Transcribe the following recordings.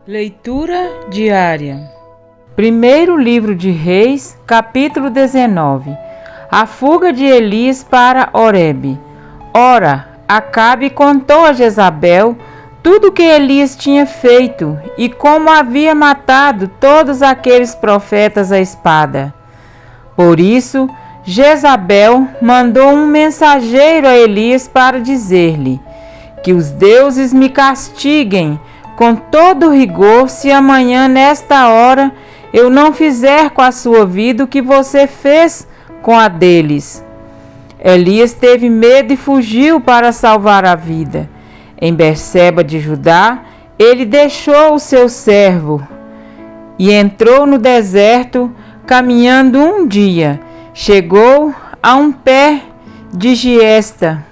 Leitura diária. Primeiro livro de Reis, capítulo 19. A fuga de Elias para Horebe. Ora, Acabe contou a Jezabel tudo o que Elias tinha feito e como havia matado todos aqueles profetas à espada. Por isso, Jezabel mandou um mensageiro a Elias para dizer-lhe: que os deuses me castiguem com todo rigor, se amanhã, nesta hora, eu não fizer com a sua vida o que você fez com a deles. Elias teve medo e fugiu para salvar a vida. Em Berseba de Judá, ele deixou o seu servo e entrou no deserto, caminhando um dia. Chegou a um pé de giesta,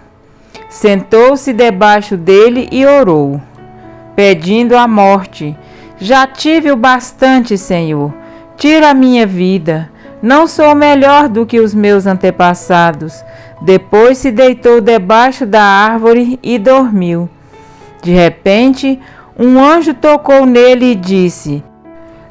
sentou-se debaixo dele e orou, pedindo a morte. Já tive o bastante, Senhor. Tira a minha vida. Não sou melhor do que os meus antepassados. Depois se deitou debaixo da árvore e dormiu. De repente, um anjo tocou nele e disse: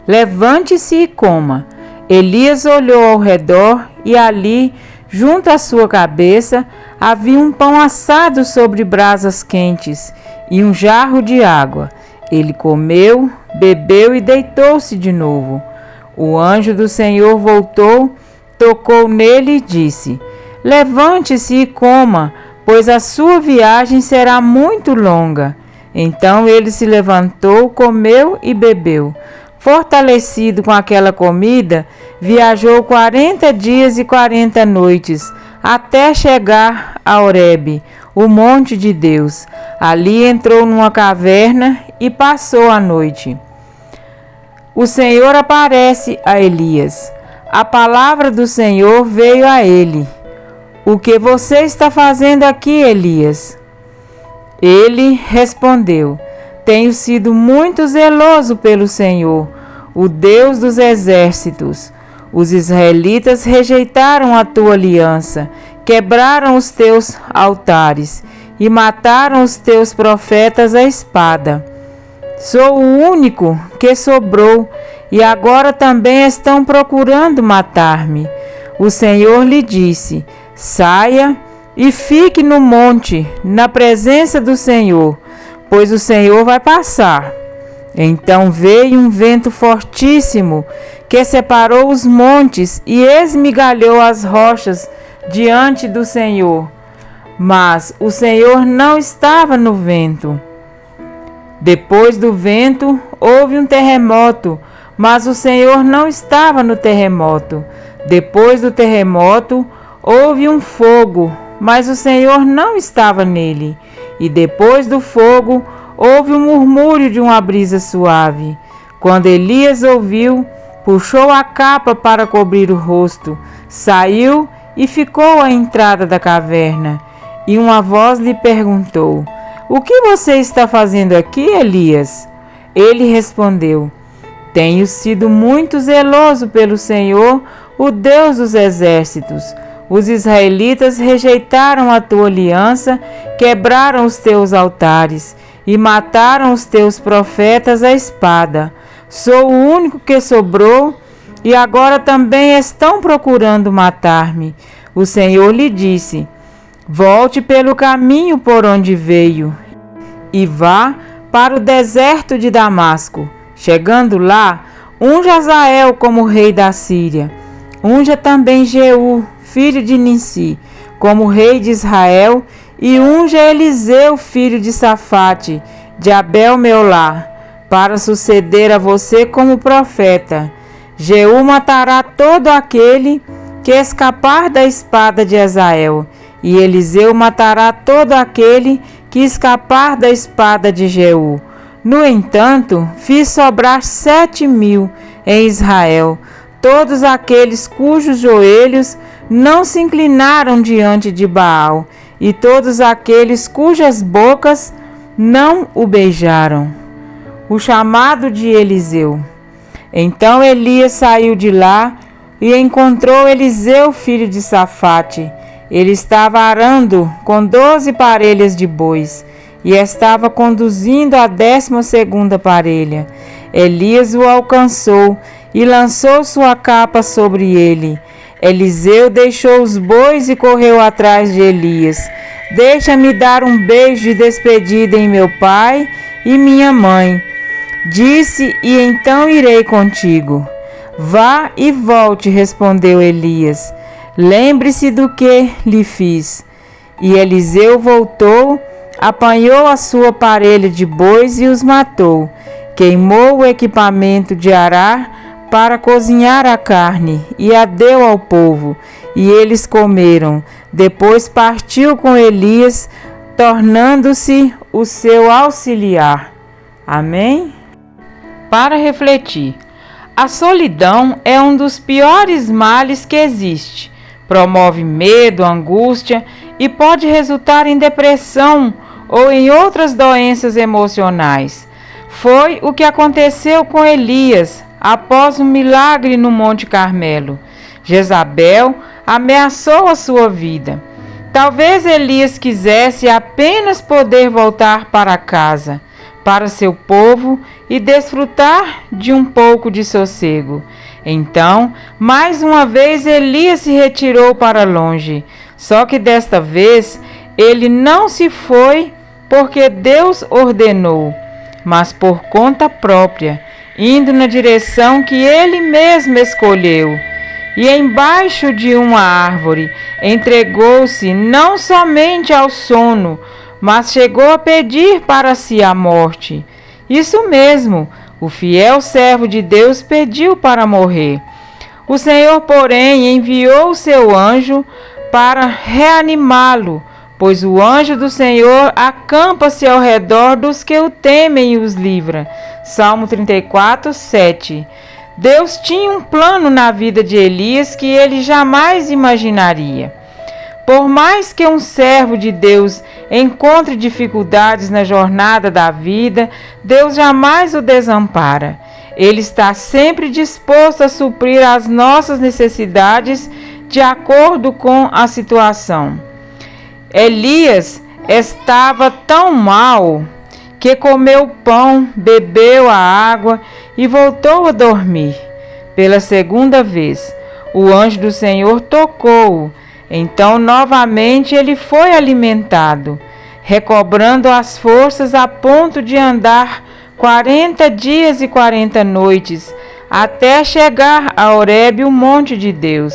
levante-se e coma. Elias olhou ao redor e ali, junto à sua cabeça, havia um pão assado sobre brasas quentes e um jarro de água. Ele comeu, bebeu e deitou-se de novo. O anjo do Senhor voltou, tocou nele e disse: levante-se e coma, pois a sua viagem será muito longa. Então ele se levantou, comeu e bebeu. Fortalecido com aquela comida, viajou 40 dias e 40 noites, até chegar a Horebe, o monte de Deus. Ali entrou numa caverna e passou a noite. O Senhor aparece a Elias. A palavra do Senhor veio a ele: o que você está fazendo aqui, Elias? Ele respondeu: tenho sido muito zeloso pelo Senhor, o Deus dos exércitos. Os israelitas rejeitaram a tua aliança, quebraram os teus altares e mataram os teus profetas à espada. Sou o único que sobrou e agora também estão procurando matar-me. O Senhor lhe disse: saia e fique no monte, na presença do Senhor, pois o Senhor vai passar. Então veio um vento fortíssimo que separou os montes e esmigalhou as rochas diante do Senhor. Mas o Senhor não estava no vento. Depois do vento houve um terremoto, mas o Senhor não estava no terremoto. Depois do terremoto houve um fogo, mas o Senhor não estava nele. E depois do fogo houve um murmúrio de uma brisa suave. Quando Elias ouviu, puxou a capa para cobrir o rosto, saiu e ficou à entrada da caverna. E uma voz lhe perguntou: o que você está fazendo aqui, Elias? Ele respondeu: tenho sido muito zeloso pelo Senhor, o Deus dos exércitos. Os israelitas rejeitaram a tua aliança, quebraram os teus altares e mataram os teus profetas à espada. Sou o único que sobrou e agora também estão procurando matar-me. O Senhor lhe disse: volte pelo caminho por onde veio e vá para o deserto de Damasco. Chegando lá, unja Azael como rei da Síria. Unja também Jeú, filho de Nissi, como rei de Israel, e unja Eliseu, filho de Safate, de Abel-Meolá, para suceder a você como profeta. Jeú matará todo aquele que escapar da espada de Azael, e Eliseu matará todo aquele que escapar da espada de Jeú. No entanto, fiz sobrar 7.000 em Israel, todos aqueles cujos joelhos não se inclinaram diante de Baal, e todos aqueles cujas bocas não o beijaram. O chamado de Eliseu. Então Elias saiu de lá e encontrou Eliseu, filho de Safate. Ele estava arando com 12 parelhas de bois e estava conduzindo a 12ª parelha. Elias o alcançou e lançou sua capa sobre ele. Eliseu deixou os bois e correu atrás de Elias. Deixa-me dar um beijo de despedida em meu pai e minha mãe, disse, e então irei contigo. Vá e volte, respondeu Elias. Lembre-se do que lhe fiz. E Eliseu voltou, apanhou a sua parelha de bois e os matou. Queimou o equipamento de arar para cozinhar a carne e a deu ao povo, e eles comeram. Depois partiu com Elias, tornando-se o seu auxiliar. Amém? Para refletir, a solidão é um dos piores males que existe. Promove medo, angústia e pode resultar em depressão ou em outras doenças emocionais. Foi o que aconteceu com Elias após um milagre no Monte Carmelo. Jezabel ameaçou a sua vida. Talvez Elias quisesse apenas poder voltar para casa, para seu povo e desfrutar de um pouco de sossego. Então, mais uma vez Elias se retirou para longe. Só que desta vez ele não se foi porque Deus ordenou, mas por conta própria, indo na direção que ele mesmo escolheu. E embaixo de uma árvore entregou-se não somente ao sono, mas chegou a pedir para si a morte. Isso mesmo, o fiel servo de Deus pediu para morrer. O Senhor, porém, enviou o seu anjo para reanimá-lo, pois o anjo do Senhor acampa-se ao redor dos que o temem e os livra. Salmo 34, 7. Deus tinha um plano na vida de Elias que ele jamais imaginaria. Por mais que um servo de Deus encontre dificuldades na jornada da vida, Deus jamais o desampara. Ele está sempre disposto a suprir as nossas necessidades de acordo com a situação. Elias estava tão mal que comeu pão, bebeu a água e voltou a dormir. Pela segunda vez, o anjo do Senhor tocou-o. Então, novamente, ele foi alimentado, recobrando as forças a ponto de andar 40 dias e 40 noites, até chegar a Horebe, o monte de Deus.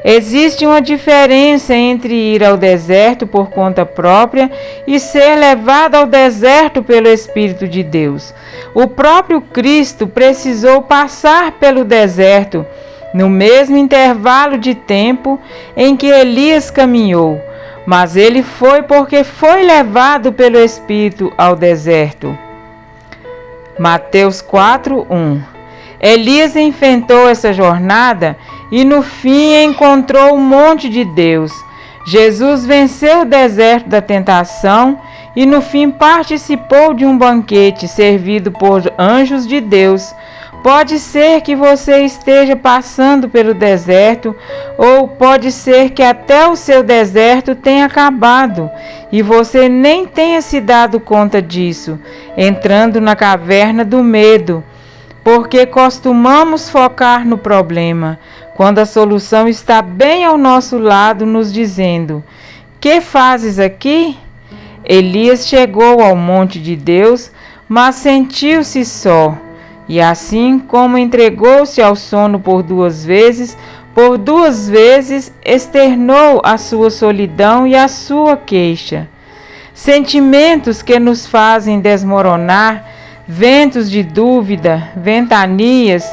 Existe uma diferença entre ir ao deserto por conta própria e ser levado ao deserto pelo Espírito de Deus. O próprio Cristo precisou passar pelo deserto no mesmo intervalo de tempo em que Elias caminhou, mas ele foi porque foi levado pelo Espírito ao deserto. Mateus 4:1. Elias enfrentou essa jornada e no fim encontrou o monte de Deus. Jesus venceu o deserto da tentação e no fim participou de um banquete servido por anjos de Deus. Pode ser que você esteja passando pelo deserto, ou pode ser que até o seu deserto tenha acabado e você nem tenha se dado conta disso, entrando na caverna do medo, porque costumamos focar no problema, quando a solução está bem ao nosso lado, nos dizendo: "Que fazes aqui?" Elias chegou ao monte de Deus, mas sentiu-se só. E assim como entregou-se ao sono por duas vezes externou a sua solidão e a sua queixa. Sentimentos que nos fazem desmoronar, ventos de dúvida, ventanias,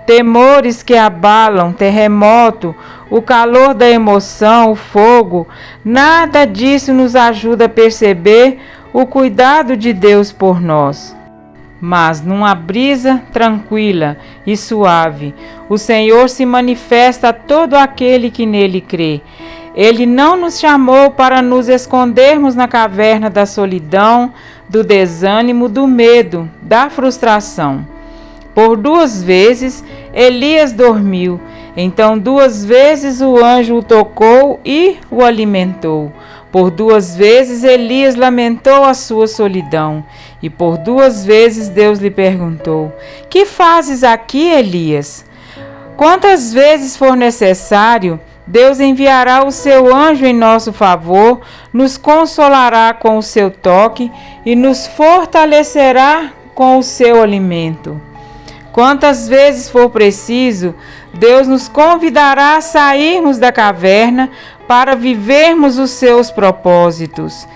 temores que abalam, terremoto, o calor da emoção, o fogo, nada disso nos ajuda a perceber o cuidado de Deus por nós. Mas numa brisa tranquila e suave, o Senhor se manifesta a todo aquele que nele crê. Ele não nos chamou para nos escondermos na caverna da solidão, do desânimo, do medo, da frustração. Por 2 vezes Elias dormiu, então 2 vezes o anjo o tocou e o alimentou. Por 2 vezes Elias lamentou a sua solidão, E por 2 vezes Deus lhe perguntou: Que fazes aqui, Elias? Quantas vezes for necessário, Deus enviará o seu anjo em nosso favor, nos consolará com o seu toque e nos fortalecerá com o seu alimento. Quantas vezes for preciso, Deus nos convidará a sairmos da caverna para vivermos os seus propósitos.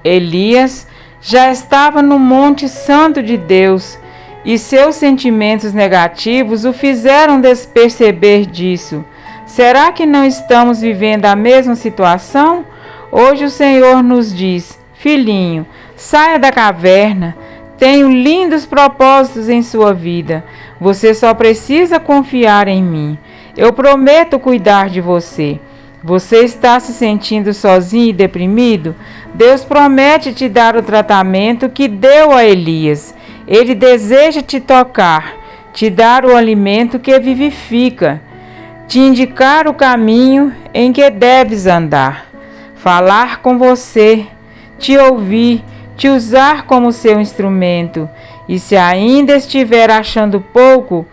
Elias já estava no Monte Santo de Deus e seus sentimentos negativos o fizeram desperceber disso. Será que não estamos vivendo a mesma situação? Hoje o Senhor nos diz: Filhinho, saia da caverna. Tenho lindos propósitos em sua vida. Você só precisa confiar em mim. Eu prometo cuidar de você. Você está se sentindo sozinho e deprimido? Deus promete te dar o tratamento que deu a Elias. Ele deseja te tocar, te dar o alimento que vivifica, te indicar o caminho em que deves andar, falar com você, te ouvir, te usar como seu instrumento. E se ainda estiver achando pouco,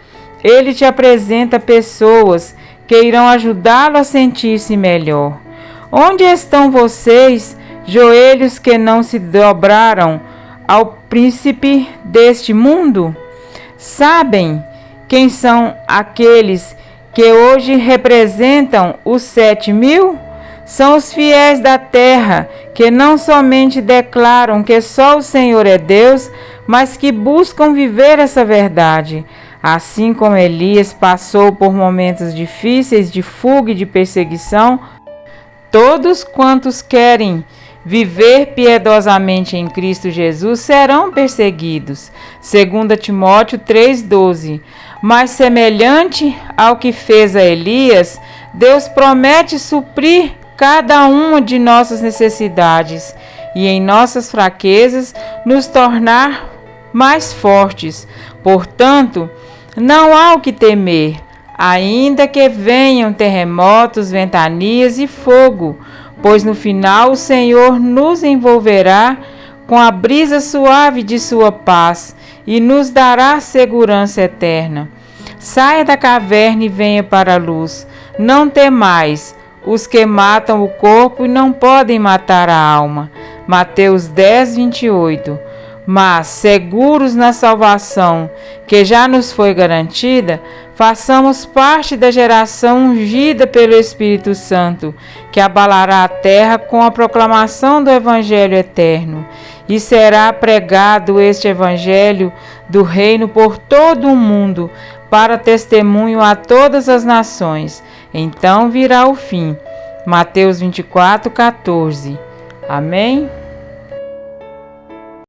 ele te apresenta pessoas que irão ajudá-lo a sentir-se melhor. Onde estão vocês, joelhos que não se dobraram ao príncipe deste mundo? Sabem quem são aqueles que hoje representam os 7.000? São os fiéis da terra, que não somente declaram que só o Senhor é Deus, mas que buscam viver essa verdade. Assim como Elias passou por momentos difíceis de fuga e de perseguição, todos quantos querem viver piedosamente em Cristo Jesus serão perseguidos. 2 Timóteo 3,12. Mas semelhante ao que fez a Elias, Deus promete suprir cada uma de nossas necessidades e em nossas fraquezas nos tornar mais fortes. Portanto, não há o que temer, ainda que venham terremotos, ventanias e fogo, pois no final o Senhor nos envolverá com a brisa suave de sua paz e nos dará segurança eterna. Saia da caverna e venha para a luz. Não temais os que matam o corpo e não podem matar a alma. Mateus 10:28. Mas, seguros na salvação que já nos foi garantida, façamos parte da geração ungida pelo Espírito Santo, que abalará a terra com a proclamação do Evangelho eterno. E será pregado este Evangelho do Reino por todo o mundo, para testemunho a todas as nações. Então virá o fim. Mateus 24:14. Amém?